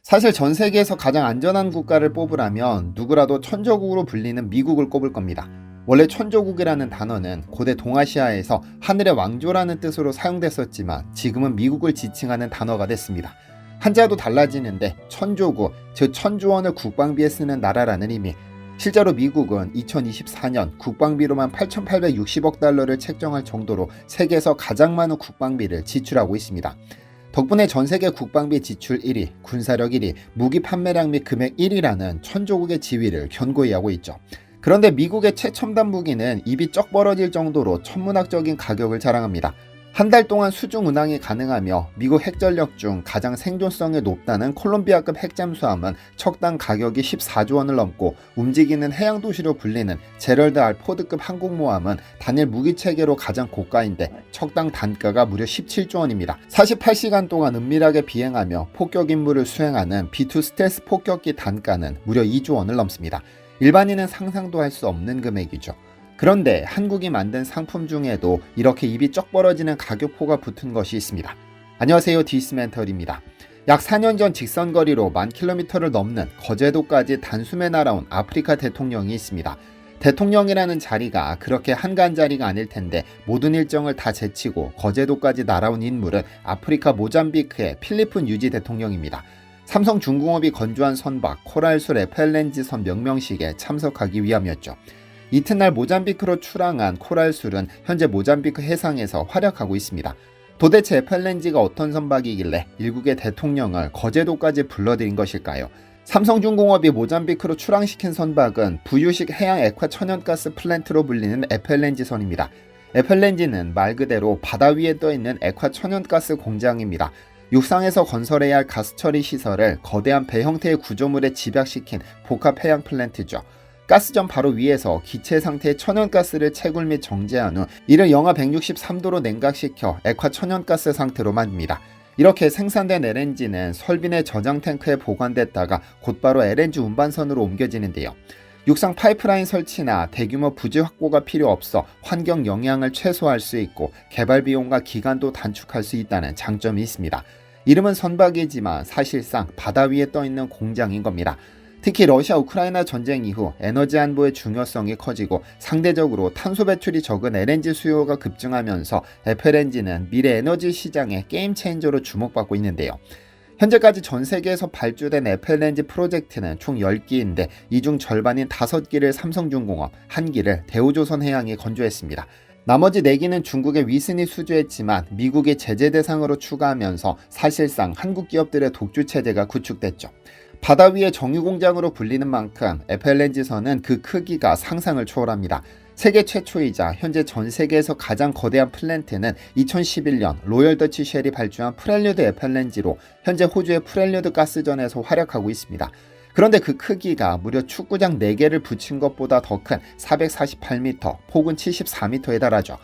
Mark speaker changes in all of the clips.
Speaker 1: 사실 전 세계에서 가장 안전한 국가를 뽑으라면 누구라도 천조국으로 불리는 미국을 꼽을 겁니다. 원래 천조국이라는 단어는 고대 동아시아에서 하늘의 왕조라는 뜻으로 사용됐었지만 지금은 미국을 지칭하는 단어가 됐습니다. 한자도 달라지는데 천조국, 즉 천조원을 국방비에 쓰는 나라라는 의미. 실제로 미국은 2024년 국방비로만 8,860억 달러를 책정할 정도로 세계에서 가장 많은 국방비를 지출하고 있습니다. 덕분에 전세계 국방비 지출 1위, 군사력 1위, 무기 판매량 및 금액 1위라는 천조국의 지위를 견고히 하고 있죠. 그런데 미국의 최첨단 무기는 입이 쩍 벌어질 정도로 천문학적인 가격을 자랑합니다. 한 달 동안 수중 운항이 가능하며 미국 핵전력 중 가장 생존성이 높다는 콜롬비아급 핵잠수함은 척당 가격이 14조 원을 넘고 움직이는 해양도시로 불리는 제럴드 R 포드급 항공모함은 단일 무기체계로 가장 고가인데 척당 단가가 무려 17조 원입니다. 48시간 동안 은밀하게 비행하며 폭격 임무를 수행하는 B2 스텔스 폭격기 단가는 무려 2조 원을 넘습니다. 일반인은 상상도 할 수 없는 금액이죠. 그런데 한국이 만든 상품 중에도 이렇게 입이 쩍 벌어지는 가격포가 붙은 것이 있습니다. 안녕하세요, 디스멘털입니다. 약 4년 전 직선거리로 10,000km를 넘는 거제도까지 단숨에 날아온 아프리카 대통령이 있습니다. 대통령이라는 자리가 그렇게 한가한 자리가 아닐 텐데 모든 일정을 다 제치고 거제도까지 날아온 인물은 아프리카 모잠비크의 필리핀 유지 대통령입니다. 삼성중공업이 건조한 선박 코랄술 에펠렌지선 명명식에 참석하기 위함이었죠. 이튿날 모잠비크로 출항한 코랄술은 현재 모잠비크 해상에서 활약하고 있습니다. 도대체 에펠렌지가 어떤 선박이길래 일국의 대통령을 거제도까지 불러들인 것일까요? 삼성중공업이 모잠비크로 출항시킨 선박은 부유식 해양 액화 천연가스 플랜트로 불리는 에펠렌지선입니다. 에펠렌지는 말 그대로 바다 위에 떠있는 액화 천연가스 공장입니다. 육상에서 건설해야 할 가스 처리 시설을 거대한 배 형태의 구조물에 집약시킨 복합 해양 플랜트죠. 가스전 바로 위에서 기체 상태의 천연가스를 채굴 및 정제한 후 이를 영하 163도로 냉각시켜 액화 천연가스 상태로 만듭니다. 이렇게 생산된 LNG는 설비 내 저장 탱크에 보관됐다가 곧바로 LNG 운반선으로 옮겨지는데요. 육상 파이프라인 설치나 대규모 부지 확보가 필요 없어 환경 영향을 최소화할 수 있고 개발 비용과 기간도 단축할 수 있다는 장점이 있습니다. 이름은 선박이지만 사실상 바다 위에 떠있는 공장인 겁니다. 특히 러시아 우크라이나 전쟁 이후 에너지 안보의 중요성이 커지고 상대적으로 탄소 배출이 적은 LNG 수요가 급증하면서 에펠엔진은 미래 에너지 시장의 게임 체인저로 주목받고 있는데요. 현재까지 전 세계에서 발주된 에펠렌지 프로젝트는 총 10기인데 이 중 절반인 5기를 삼성중공업, 1기를 대우조선해양이 건조했습니다. 나머지 4기는 중국의 위슨이 수주했지만 미국이 제재 대상으로 추가하면서 사실상 한국 기업들의 독주 체제가 구축됐죠. 바다 위의 정유공장으로 불리는 만큼 에펠렌지선은 그 크기가 상상을 초월합니다. 세계 최초이자 현재 전 세계에서 가장 거대한 플랜트는 2011년 로열 더치 쉘이 발주한 프렐류드 에펠렌지로 현재 호주의 프렐류드 가스전에서 활약하고 있습니다. 그런데 그 크기가 무려 축구장 4개를 붙인 것보다 더 큰 448m, 폭은 74m에 달하죠.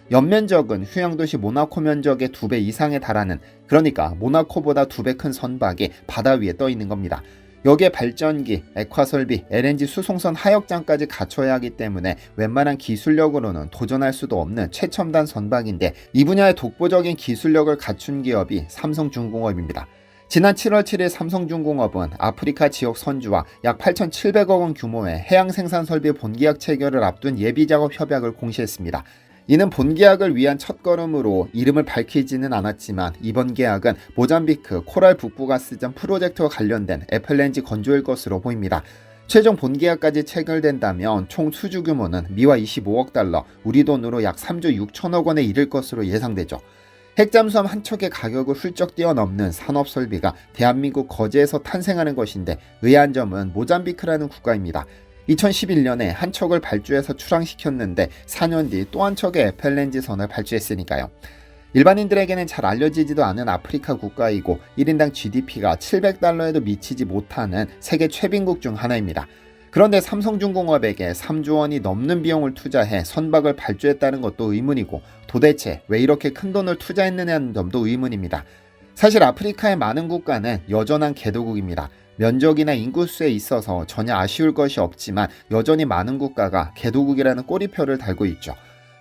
Speaker 1: 연면적은 휴양도시 모나코 면적의 2배 이상에 달하는, 그러니까 모나코보다 2배 큰 선박이 바다 위에 떠 있는 겁니다. 여기에 발전기, 액화설비, LNG 수송선 하역장까지 갖춰야 하기 때문에 웬만한 기술력으로는 도전할 수도 없는 최첨단 선박인데 이 분야의 독보적인 기술력을 갖춘 기업이 삼성중공업입니다. 지난 7월 7일 삼성중공업은 아프리카 지역 선주와 약 8,700억 원 규모의 해양 생산 설비 본계약 체결을 앞둔 예비작업 협약을 공시했습니다. 이는 본계약을 위한 첫걸음으로 이름을 밝히지는 않았지만 이번 계약은 모잠비크 코랄 북부가스전 프로젝트와 관련된 에펠렌지 건조일 것으로 보입니다. 최종 본계약까지 체결된다면 총 수주 규모는 미화 25억 달러, 우리 돈으로 약 3조 6천억 원에 이를 것으로 예상되죠. 핵잠수함 한 척의 가격을 훌쩍 뛰어넘는 산업설비가 대한민국 거제에서 탄생하는 것인데 의아한 점은 모잠비크라는 국가입니다. 2011년에 한 척을 발주해서 출항시켰는데 4년 뒤 또 한 척의 에펠렌지선을 발주했으니까요. 일반인들에게는 잘 알려지지도 않은 아프리카 국가이고 1인당 GDP가 700달러에도 미치지 못하는 세계 최빈국 중 하나입니다. 그런데 삼성중공업에게 3조 원이 넘는 비용을 투자해 선박을 발주했다는 것도 의문이고 도대체 왜 이렇게 큰 돈을 투자했느냐는 점도 의문입니다. 사실 아프리카의 많은 국가는 여전한 개도국입니다. 면적이나 인구수에 있어서 전혀 아쉬울 것이 없지만 여전히 많은 국가가 개도국이라는 꼬리표를 달고 있죠.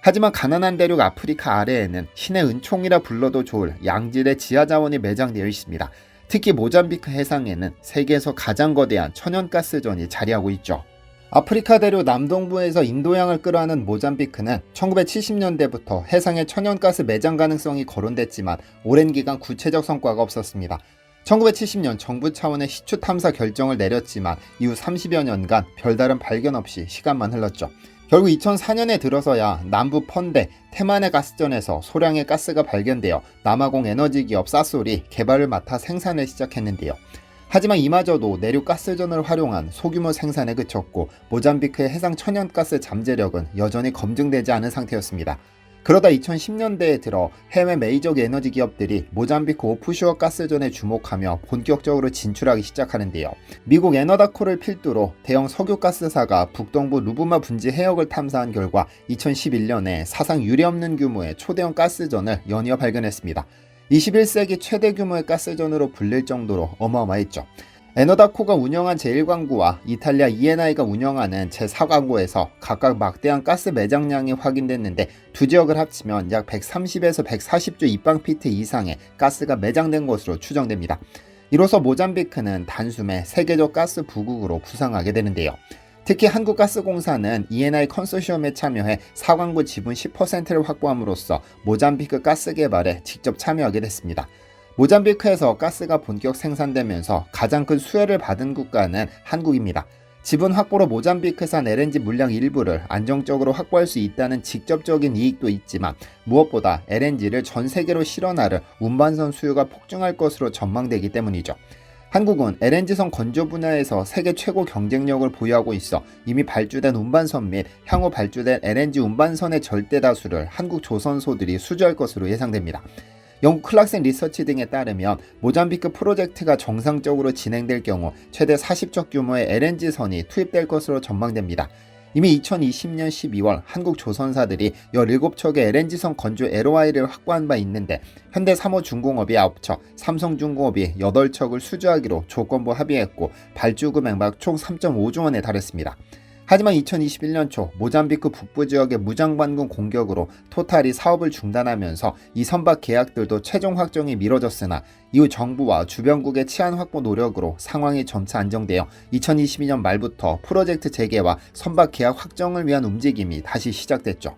Speaker 1: 하지만 가난한 대륙 아프리카 아래에는 신의 은총이라 불러도 좋을 양질의 지하자원이 매장되어 있습니다. 특히 모잠비크 해상에는 세계에서 가장 거대한 천연가스전이 자리하고 있죠. 아프리카 대륙 남동부에서 인도양을 끌어안은 모잠비크는 1970년대부터 해상에 천연가스 매장 가능성이 거론됐지만 오랜 기간 구체적 성과가 없었습니다. 1970년 정부 차원의 시추 탐사 결정을 내렸지만 이후 30여 년간 별다른 발견 없이 시간만 흘렀죠. 결국 2004년에 들어서야 남부 펀데 테마네 가스전에서 소량의 가스가 발견되어 남아공 에너지기업 사솔이 개발을 맡아 생산을 시작했는데요. 하지만 이마저도 내륙 가스전을 활용한 소규모 생산에 그쳤고 모잠비크의 해상 천연가스 잠재력은 여전히 검증되지 않은 상태였습니다. 그러다 2010년대에 들어 해외 메이저 에너지 기업들이 모잠비크 오프쇼어 가스전에 주목하며 본격적으로 진출하기 시작하는데요. 미국 에너다코를 필두로 대형 석유가스사가 북동부 루브마 분지 해역을 탐사한 결과 2011년에 사상 유례없는 규모의 초대형 가스전을 연이어 발견했습니다. 21세기 최대 규모의 가스전으로 불릴 정도로 어마어마했죠. 에너다코가 운영한 제1광구와 이탈리아 ENI가 운영하는 제4광구에서 각각 막대한 가스 매장량이 확인됐는데 두 지역을 합치면 약 130에서 140조 입방피트 이상의 가스가 매장된 것으로 추정됩니다. 이로써 모잠비크는 단숨에 세계적 가스 부국으로 부상하게 되는데요. 특히 한국가스공사는 ENI 컨소시엄에 참여해 4광구 지분 10%를 확보함으로써 모잠비크 가스 개발에 직접 참여하게 됐습니다. 모잠비크에서 가스가 본격 생산되면서 가장 큰 수혜를 받은 국가는 한국입니다. 지분 확보로 모잠비크산 LNG 물량 일부를 안정적으로 확보할 수 있다는 직접적인 이익도 있지만 무엇보다 LNG를 전 세계로 실어나를 운반선 수요가 폭증할 것으로 전망되기 때문이죠. 한국은 LNG선 건조 분야에서 세계 최고 경쟁력을 보유하고 있어 이미 발주된 운반선 및 향후 발주될 LNG 운반선의 절대 다수를 한국 조선소들이 수주할 것으로 예상됩니다. 영국 클락슨 리서치 등에 따르면 모잠비크 프로젝트가 정상적으로 진행될 경우 최대 40척 규모의 LNG선이 투입될 것으로 전망됩니다. 이미 2020년 12월 한국 조선사들이 17척의 LNG선 건조 LOI를 확보한 바 있는데 현대삼호중공업이 9척, 삼성중공업이 8척을 수주하기로 조건부 합의했고 발주 금액 총 3.5조 원에 달했습니다. 하지만 2021년 초 모잠비크 북부 지역의 무장반군 공격으로 토탈이 사업을 중단하면서 이 선박 계약들도 최종 확정이 미뤄졌으나 이후 정부와 주변국의 치안 확보 노력으로 상황이 점차 안정되어 2022년 말부터 프로젝트 재개와 선박 계약 확정을 위한 움직임이 다시 시작됐죠.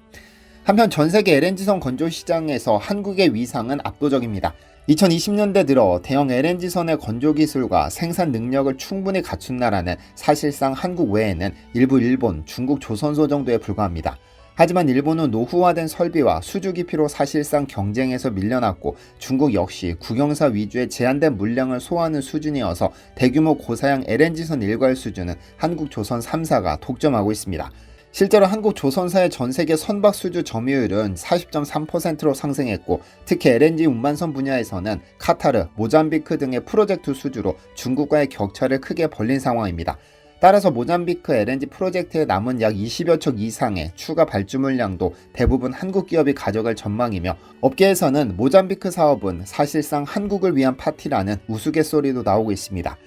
Speaker 1: 한편 전세계 LNG선 건조 시장에서 한국의 위상은 압도적입니다. 2020년대 들어 대형 LNG선의 건조 기술과 생산 능력을 충분히 갖춘 나라는 사실상 한국 외에는 일부 일본, 중국 조선소 정도에 불과합니다. 하지만 일본은 노후화된 설비와 수주 기피로 사실상 경쟁에서 밀려났고 중국 역시 국영사 위주의 제한된 물량을 소화하는 수준이어서 대규모 고사양 LNG선 일괄 수주는 한국 조선 3사가 독점하고 있습니다. 실제로 한국 조선사의 전세계 선박 수주 점유율은 40.3%로 상승했고 특히 LNG 운반선 분야에서는 카타르, 모잠비크 등의 프로젝트 수주로 중국과의 격차를 크게 벌린 상황입니다. 따라서 모잠비크 LNG 프로젝트에 남은 약 20여 척 이상의 추가 발주 물량도 대부분 한국 기업이 가져갈 전망이며 업계에서는 모잠비크 사업은 사실상 한국을 위한 파티라는 우스갯소리도 나오고 있습니다.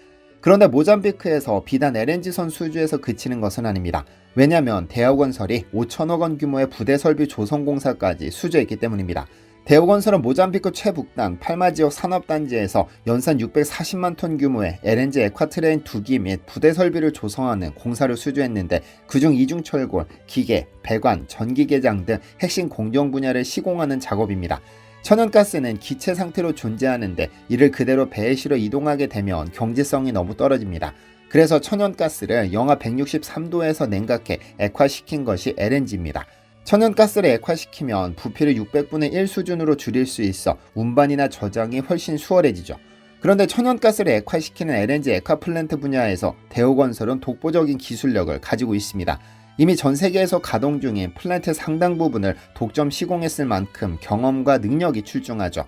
Speaker 1: 그런데 모잠비크에서 비단 LNG선 수주에서 그치는 것은 아닙니다. 왜냐하면 대우건설이 5천억 원 규모의 부대 설비 조성공사까지 수주했기 때문입니다. 대우건설은 모잠비크 최북단 팔마 지역 산업단지에서 연산 640만 톤 규모의 LNG 에콰트레인 2기 및 부대 설비를 조성하는 공사를 수주했는데 그중 이중철골, 기계, 배관, 전기계장 등 핵심 공정 분야를 시공하는 작업입니다. 천연가스는 기체 상태로 존재하는데 이를 그대로 배에 실어 이동하게 되면 경제성이 너무 떨어집니다. 그래서 천연가스를 영하 163도에서 냉각해 액화시킨 것이 LNG입니다. 천연가스를 액화시키면 부피를 600분의 1 수준으로 줄일 수 있어 운반이나 저장이 훨씬 수월해지죠. 그런데 천연가스를 액화시키는 LNG 액화 플랜트 분야에서 대우건설은 독보적인 기술력을 가지고 있습니다. 이미 전 세계에서 가동 중인 플랜트 상당 부분을 독점 시공했을 만큼 경험과 능력이 출중하죠.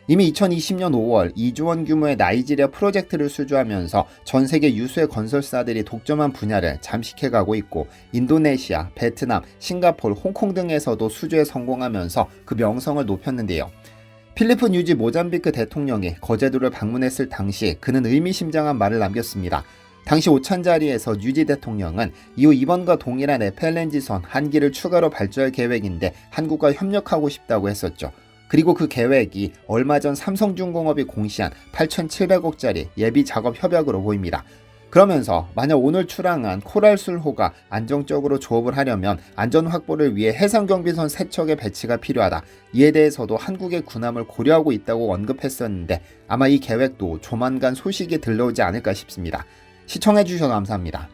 Speaker 1: 이미 2020년 5월 2조 원 규모의 나이지리아 프로젝트를 수주하면서 전 세계 유수의 건설사들이 독점한 분야를 잠식해가고 있고 인도네시아, 베트남, 싱가포르, 홍콩 등에서도 수주에 성공하면서 그 명성을 높였는데요. 필리프 뉴지 모잠비크 대통령이 거제도를 방문했을 당시 그는 의미심장한 말을 남겼습니다. 당시 오찬 자리에서 뉴지 대통령은 이후 이번과 동일한 FLNG선 한 기를 추가로 발주할 계획인데 한국과 협력하고 싶다고 했었죠. 그리고 그 계획이 얼마 전 삼성중공업이 공시한 8,700억짜리 예비 작업 협약으로 보입니다. 그러면서 만약 오늘 출항한 코랄술호가 안정적으로 조업을 하려면 안전 확보를 위해 해상경비선 3척의 배치가 필요하다. 이에 대해서도 한국의 군함을 고려하고 있다고 언급했었는데 아마 이 계획도 조만간 소식이 들려오지 않을까 싶습니다. 시청해주셔서 감사합니다.